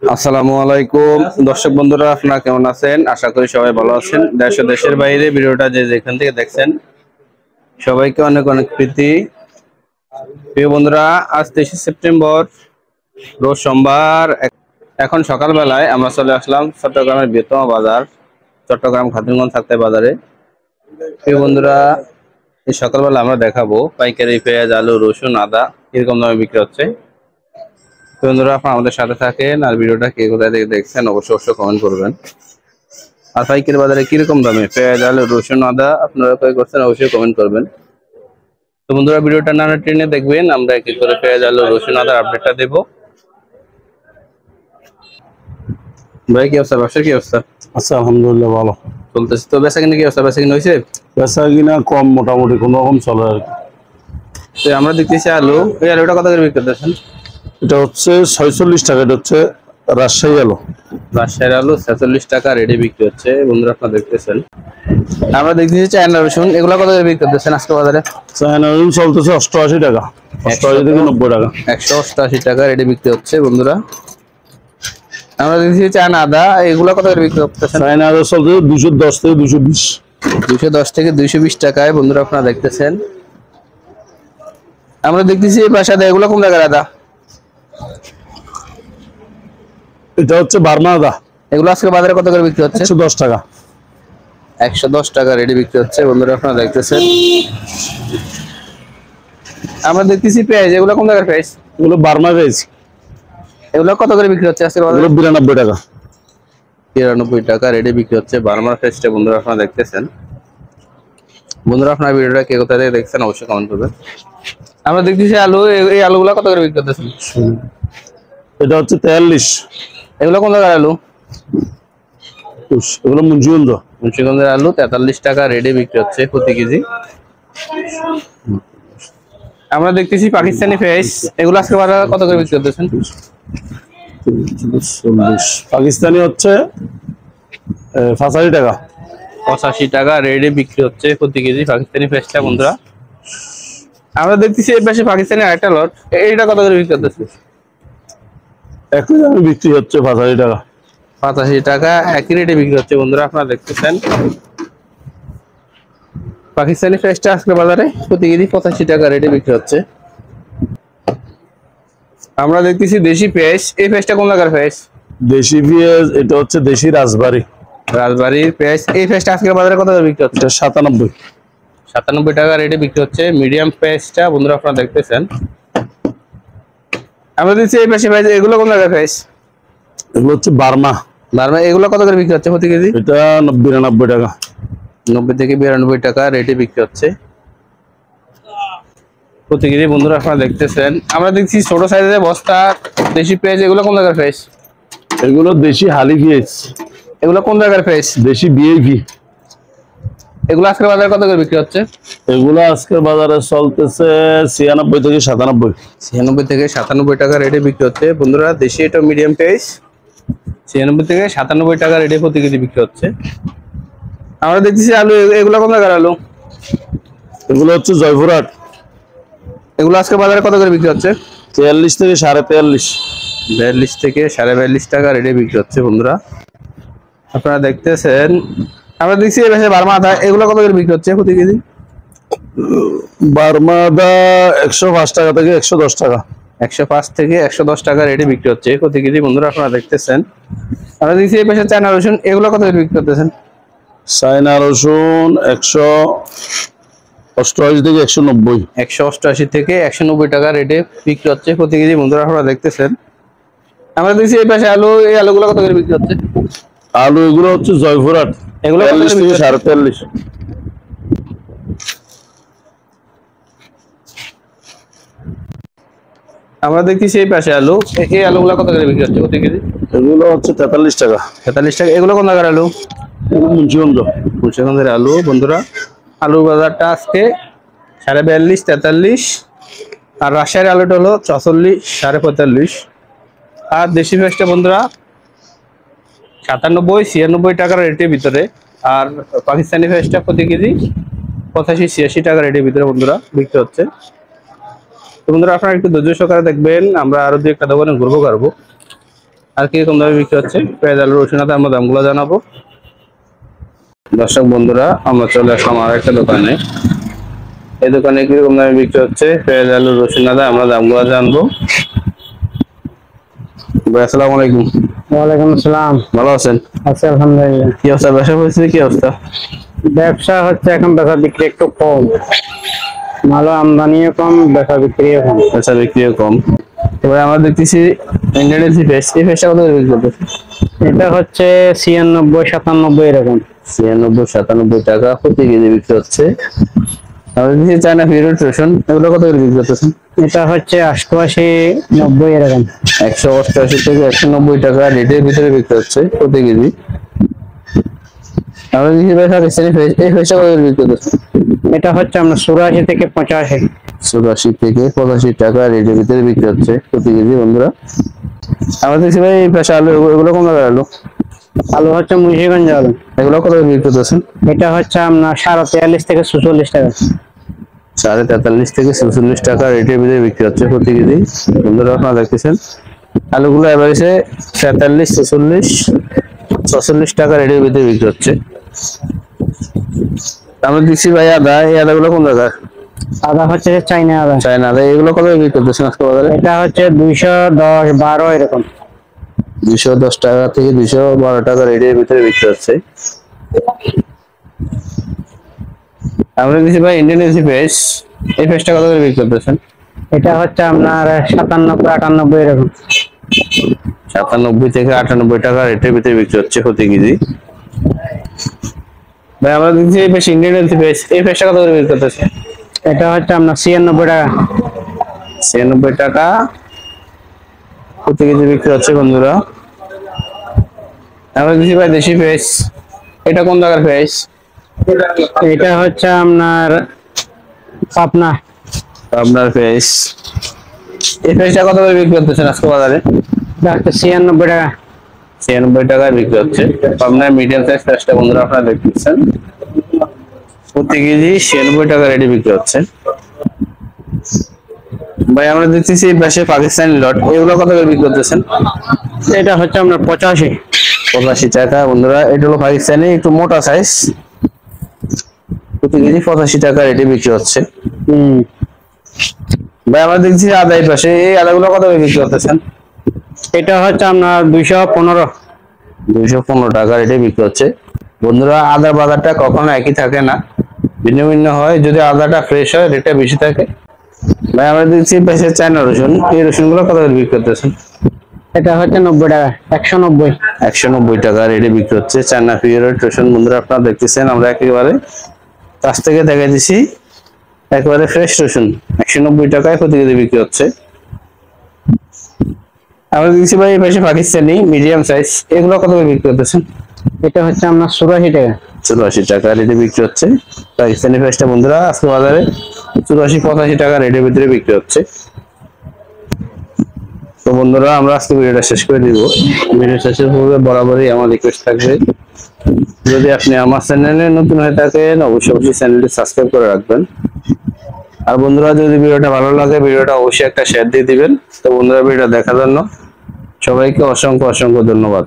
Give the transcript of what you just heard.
আসসালামু আলাইকুম দর্শক বন্ধুরা, আপনারা কেমন আছেন? আশা করি সবাই ভালো আছেন। দেশ ও দেশের বাইরে ভিডিওটা যে যেখান থেকে দেখছেন সবাইকে অনেক অনেক প্রীতি। প্রিয় বন্ধুরা, আজ 23 সেপ্টেম্বর রোজ সোমবার। এখন সকালবেলায় আমরা চলে আসলাম চট্টগ্রামের বৃহত্তম বাজার চট্টগ্রাম খাতুনগঞ্জ থাকতে বাজারে। প্রিয় বন্ধুরা, এই সকালবেলা আমরা দেখাবো পাইকারি পেঁয়াজ, আলু, রসুন, আদা এরকম দামে বিক্রি হচ্ছে। বন্ধুরা, আপনারা আমাদের সাথে থাকেন আর ভিডিওটা কে কোথায় থেকে দেখছেন অবশ্যই কমেন্ট করবেন। আর পাইকারি বাজারে কিরকম দামে পেঁয়াজ, আলু, রসুন, আদা আপনারা ক্রয় করছেন অবশ্যই কমেন্ট করবেন। তো বন্ধুরা, ভিডিওটা নানা টেনে দেখবেন, আমরা এক এক করে পেঁয়াজ, আলু, রসুন, আদার আপডেটটা দেব। ভাই কি অবস্থা? ব্যবসার কি অবস্থা? আচ্ছা, আলহামদুলিল্লাহ ভালো চলতেছে। তো বেচা কিনা কি অবস্থা? বেচা কিনা হয়েছে? বেচা কিনা কম, মোটামুটি কোন রকম চলে আর কি। তো আমরা দেখতেছি আলু, এই আলুটা কত করে বিক্রি করতেছেন? এটা হচ্ছে 46 টাকা। এটা হচ্ছে রাজশাহী আলু। রাজশাহীর আলু 46 টাকা রেডি বিক্রি হচ্ছে। বন্ধুরা, আপনারা দেখতেছেন। আমরা দেখতেছি চায়না রসুন, এগুলা কত করে বিক্রি করতেছেন আজকে বাজারে? চায়না রসুন চলতেছে 88 টাকা, 88 থেকে 90 টাকা। 188 টাকা রেডি বিক্রি হচ্ছে। বন্ধুরা, আমরা দেখছি চায়না আদা, এগুলা কত করে বিক্রি করতেছেন? চায়না আদা চলতেছে 210 থেকে 220। 210 থেকে 220 টাকায়। বন্ধুরা, আপনারা দেখতেছেন। আমরা দেখতেছি এই পাশে আদা, এগুলো কোন জায়গার আদা? এটা হচ্ছে বার্মা আদা। এগুলো আজকে বাজারে কত করে বিক্রি হচ্ছে? 110 টাকা। 110 টাকা রেডি বিক্রি হচ্ছে। বন্ধুরা, আপনারা দেখতেছেন। আমরা দেখতেছি পেঁয়াজ, এগুলো কোন জায়গার পেঁয়াজ? এগুলো বার্মা পেঁয়াজ। এগুলো কত করে বিক্রি হচ্ছে আজকে বাজারে? 92 টাকা। 93 টাকা রেডি বিক্রি হচ্ছে বার্মার পেঁয়াজটা। বন্ধুরা, আপনারা দেখতেছেন। বন্ধুরা, আপনার ভিডিওটা কে কোথা থেকে দেখছেন অবশ্যই কমেন্ট করবেন। আমরা দেখতেছি আলু, এই আলুগুলা কত করে বিক্রি করতেছেন? এটা হচ্ছে 43। এগুলো কোন জায়গার আলু? এগুলো মুন্সিগঞ্জ। মুন্সিগঞ্জের আলু 43 টাকা রেডি বিক্রি হচ্ছে প্রতি কেজি। আমরা দেখতেছি পাকিস্তানি পেঁয়াজ, এগুলো আজকে বাজারে কত করে বিক্রি করতেছেন? পাকিস্তানি হচ্ছে 85 টাকা। 85 টাকা রেডি বিক্রি হচ্ছে প্রতি কেজি পাকিস্তানি পেঁয়াজটা। বন্ধুরা, আমরা দেখতেছি এই পাশে পাকিস্তানি আরেকটা লট, এইটা কত করে বিক্রি করতেছে? একই দামে বিক্রি হচ্ছে 85 টাকা। 85 টাকা একই রেটে বিক্রি হচ্ছে। বন্ধুরা, আপনারা দেখতেছেন। পাকিস্তানি পেঁয়াজটা আজকে বাজারে প্রতি কেজি 85 টাকা রেটে বিক্রি হচ্ছে। আমরা দেখতেছি দেশি পেঁয়াজ, এই পেঁয়াজটা কোন জায়গার পেঁয়াজ? দেশি পেঁয়াজ, এটা হচ্ছে দেশি রাজবাড়ী। রাজবাড়ির পেঁয়াজ, এই পেঁয়াজটা আজকে বাজারে কত করে বিক্রি হচ্ছে? এটা 97। 97 টাকা রেটে বিক্রি হচ্ছে মিডিয়াম পেঁয়াজটা। বন্ধুরা, আপনারা দেখতেছেন। আমরা দেখছি এই পাশে পেঁয়াজ, এগুলো কোন জায়গার পেঁয়াজ? এগুলো হচ্ছে বার্মা। বার্মা, এগুলো কত করে বিক্রি হচ্ছে প্রতি কেজি? এটা 92 টাকা। 90 থেকে 92 টাকা রেটে বিক্রি হচ্ছে প্রতি কেজি। বন্ধুরা, আপনারা দেখতেছেন। আমরা দেখছি ছোট সাইজের বস্তা দেশি পেঁয়াজ, এগুলো কোন জায়গার পেঁয়াজ? এগুলো দেশি হালি পেঁয়াজ। এগুলো কোন জায়গার পেঁয়াজ? দেশি বিএভি। এগুলো আজকে বাজারে কত করে বিক্রি হচ্ছে? এগুলো আজকে বাজারে চলতেছে 96 থেকে 97। 96 থেকে 97 টাকা রেটে বিক্রি হচ্ছে। বন্ধুরা, দেশি এটা মিডিয়াম পেঁয়াজ 96 থেকে 97 টাকা রেটে প্রতি কেজি বিক্রি হচ্ছে। আমরা দেখতেছি আলু, এগুলো কোন জায়গার আলু? এগুলো হচ্ছে জয়পুরহাট। এগুলো আজকে বাজারে কত করে বিক্রি হচ্ছে? 43 থেকে 43.5। 42 থেকে 42.5 টাকা রেটে বিক্রি হচ্ছে। বন্ধুরা, আপনারা দেখতেছেন। আমরা দেখছি এই পাশে বার্মা আদা, এগুলো কত করে বিক্রি হচ্ছে প্রতি কেজি? বার্মা আদা 105 টাকা থেকে 110 টাকা। 105 থেকে 110 টাকা রেটে বিক্রি হচ্ছে প্রতি কেজি। বন্ধুরা, আপনারা দেখতেছেন। আমরা দেখছি এই পাশে চায়না রসুন, এগুলো কত করে বিক্রি করতেছেন? চায়না রসুন 188 থেকে 190। 188 থেকে 190 টাকা রেটে বিক্রি হচ্ছে প্রতি কেজি। বন্ধুরা, আপনারা দেখতেছেন। আমরা দেখছি এই পাশে আলু, এই আলুগুলো কত করে বিক্রি হচ্ছে? আলু এগুলো হচ্ছে জয়পুরহাট, এগুলো 43 থেকে 43.5। আমরা দেখছি এই পাশে আলু, এই আলুগুলো কত করে বিক্রি হচ্ছে প্রতি কেজি? এগুলো হচ্ছে 43 টাকা। 43 টাকা। এগুলো কোন জায়গার আলু? মুন্সিগঞ্জ। মুন্সিগঞ্জের আলু। বন্ধুরা, আলুর বাজারটা আজকে 42.5, 43। আর রাজশাহীর আলুটা হলো 44, 45.5। আর দেশি পেঁয়াজটা বন্ধুরা 97, 96 টাকার রেটের ভিতরে। আর পাকিস্তানি পেঁয়াজটা প্রতি কেজি 85, 86 টাকা রেটের ভিতরে বন্ধুরা বিক্রি হচ্ছে। তো বন্ধুরা, আপনারা একটু ধৈর্য সহকারে দেখবেন, আমরা আরো 2-1টা দোকানে ঘুরবো। আর কিরকম দামে বিক্রি হচ্ছে পেঁয়াজ আলু রসুন আদা আমরা দামগুলো জানাবো। দর্শক বন্ধুরা আমরা চলে আসলাম আর একটা দোকানে। এই দোকানে কিরকম দামে বিক্রি হচ্ছে পেঁয়াজ আলু রসুন আদা আমরা দামগুলো জানবো। ভাই আসসালামু আলাইকুম। ওয়ালাইকুম আসসালাম। ভালো আছেন? আছি আলহামদুলিল্লাহ। কি অবস্থা, ব্যবসা পরিস্থিতি কি অবস্থা? ব্যবসা হচ্ছে এখন বেচা বিক্রি একটু কম, মালও আমদানিও কম, বেচা বিক্রিও কম। ব্যবসা বিক্রিও কম। এবার আমরা দেখতেছি ইন্ডিয়ান ফেস, এই ফেসটা কত করে বিক্রি করতেছে? এটা হচ্ছে 96-97 এরকম। 96-97 টাকা প্রতি কেজি বিক্রি হচ্ছে। আমাদের দেখছি চায়না পিরিয়ড রসুন, এগুলো কত করে বিক্রি করতেছেন? এটা হচ্ছে 88-90 এরকম। 188 থেকে 190 টাকা রেটের ভিতরে বিক্রি হচ্ছে প্রতি কেজি। আমরা দেখছি ভাই পাকিস্তানি ফেস, এই ফেসটা কত করে বিক্রি করতেছেন? এটা হচ্ছে আমরা 84 থেকে 85। 84 থেকে 85 টাকা রেটের ভিতরে বিক্রি হচ্ছে প্রতি কেজি বন্ধুরা। আমরা দেখছি ভাই এই ফেসা আলু, এগুলো কত করে আলু? আলু হচ্ছে মুন্সিগঞ্জ আলু। এগুলো কত করে বিক্রি করতেছেন? এটা হচ্ছে আপনার 43 থেকে 44 টাকা। 43.5 থেকে 46 টাকা রেটের ভিতরে বিক্রি হচ্ছে প্রতি কেজি বন্ধুরা। আপনারা দেখতেছেন আলুগুলো এভারেজে 43, 46, 46 টাকা রেটের ভিতরে বিক্রি হচ্ছে। আমরা দেখছি ভাই আদা, এই আদাগুলো কোন জায়গা? আদা হচ্ছে চাইনা আদা। চায়না আদা, এগুলো কত করে বিক্রি করতেছেন আজকে বাজারে? এটা হচ্ছে 210-12 এরকম। 210 টাকা থেকে 212 টাকা রেটের ভিতরে বিক্রি হচ্ছে। আমরা দেখছি ভাই ইন্ডিয়ান এসি ফেস, এই ফেসটা কত করে বিক্রি করতেছেন? এটা হচ্ছে আপনার 97-98 এরকম। 97 থেকে 98 টাকা রেটের ভিতরে বিক্রি হচ্ছে প্রতি কেজি। ভাই আমরা দেখছি এই ফেস ইন্ডিয়ান এসি ফেস, এই ফেসটা কত করে বিক্রি করতেছে? এটা হচ্ছে আপনার 96 টাকা। 96 টাকা প্রতি কেজি বিক্রি হচ্ছে বন্ধুরা। আমরা দেখছি ভাই দেশি ফেস, এটা কোন জায়গার ফেস? এটা হচ্ছে আপনার পাবনা। আপনার ফেস, এই ফেসটা কত করে বিক্রি করতেছেন আজকে বাজারে? এটা হচ্ছে 96 টাকা। 96 টাকায় বিক্রি হচ্ছে আপনার মিডিয়াম সাইজ ফেসটা বন্ধুরা। আপনারা দেখতেছেন প্রতি কেজি 96 টাকা রেটে বিক্রি হচ্ছে। ভাই আমরা দেখতেছি পাশে পাকিস্তানি লট, এগুলো কত করে বিক্রি করতেছেন? এটা হচ্ছে আপনার 85। 85 টাকা বন্ধুরা। এটা হলো পাকিস্তানি একটু মোটা সাইজ, প্রতি কেজি 85 টাকা রেটে বিক্রি হচ্ছে। ভাই আমরা দেখছি আদা, এই পাশে এই আদাগুলো কত করে বিক্রি করতেছেন? এটা হচ্ছে আপনার 215। 215 টাকা রেটে বিক্রি হচ্ছে বন্ধুরা। আদার বাজারটা কখনো একই থাকে না, ভিন্ন ভিন্ন হয়। যদি আদাটা ফ্রেশ হয় রেটটা বেশি থাকে। ভাই আমরা দেখছি পাশে চায়না রসুন, এই রসুনগুলো কত করে বিক্রি করতেছেন? এটা হচ্ছে 90 টাকা। 190। 190 টাকা রেটে বিক্রি হচ্ছে চায়না পিরিয়ড রসুন বন্ধুরা। আপনারা দেখতেছেন আমরা একেবারে কাছ থেকে দেখাই দিছি, একেবারে ফ্রেশ রসুন 190 টাকায় প্রতি কেজি বিক্রি হচ্ছে। আমরা দেখছি ভাই এই পাশে পাকিস্তানি মিডিয়াম সাইজ, এগুলো কত করে বিক্রি করতেছেন? এটা হচ্ছে আপনার 84 টাকা। 84 টাকা রেটে বিক্রি হচ্ছে পাকিস্তানি ফেসটা বন্ধুরা। আজকে বাজারে 84-85 টাকা রেটের ভিতরে বিক্রি হচ্ছে। তো বন্ধুরা আমরা আজকে ভিডিওটা শেষ করে দিব। ভিডিও শেষের পূর্বে বরাবরই আমার রিকোয়েস্ট থাকবে, যদি আপনি আমার চ্যানেলে নতুন হয়ে থাকেন অবশ্যই চ্যানেলটি সাবস্ক্রাইব করে রাখবেন। আর বন্ধুরা যদি ভিডিওটা ভালো লাগে ভিডিওটা অবশ্যই একটা শেয়ার দিয়ে দিবেন। তো বন্ধুরা ভিডিওটা দেখার জন্য সবাইকে অসংখ্য অসংখ্য ধন্যবাদ।